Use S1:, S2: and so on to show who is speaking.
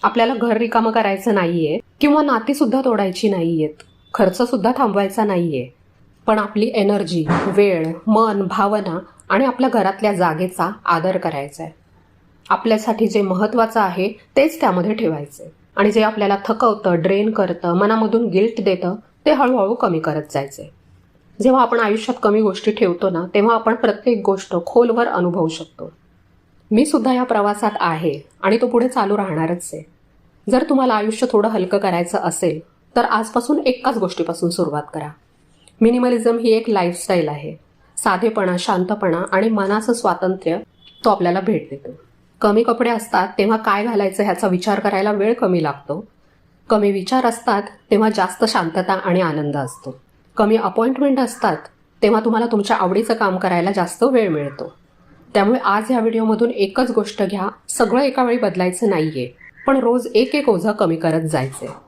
S1: आपल्याला घर रिकामं करायचं नाहीये किंवा नाती सुद्धा तोडायची नाहीयेत, खर्च सुद्धा थांबवायचा नाहीये, पण आपली एनर्जी, वेळ, मन, भावना आणि आपल्या घरातल्या जागेचा आदर करायचा आहे. आपल्यासाठी जे महत्त्वाचं आहे तेच त्यामध्ये ठेवायचे आणि जे आपल्याला थकवतं, ड्रेन करतं, मनामधून गिल्ट देतं ते हळूहळू कमी करत जायचे. जेव्हा आपण आयुष्यात कमी गोष्टी ठेवतो ना, तेव्हा आपण प्रत्येक गोष्ट खोलवर अनुभवू शकतो. मी सुद्धा या प्रवासात आहे आणि तो पुढे चालू राहणारच आहे. जर तुम्हाला आयुष्य थोडं हलकं करायचं असेल तर आजपासून एकाच गोष्टीपासून सुरुवात करा. मिनिमलिझम ही एक लाईफस्टाईल आहे. साधेपणा, शांतपणा आणि मनाचं स्वातंत्र्य तो आपल्याला भेट देतो. कमी कपडे असतात तेव्हा काय घालायचं ह्याचा विचार करायला वेळ कमी लागतो. कमी विचार असतात तेव्हा जास्त शांतता आणि आनंद असतो. कमी अपॉइंटमेंट असतात तेव्हा तुम्हाला तुमच्या आवडीचं काम करायला जास्त वेळ मिळतो. त्यामुळे आज या व्हिडिओमधून एकच गोष्ट घ्या. सगळं एका वेळी बदलायचं नाहीये, पण रोज एक एक ओझं कमी करत जायचे.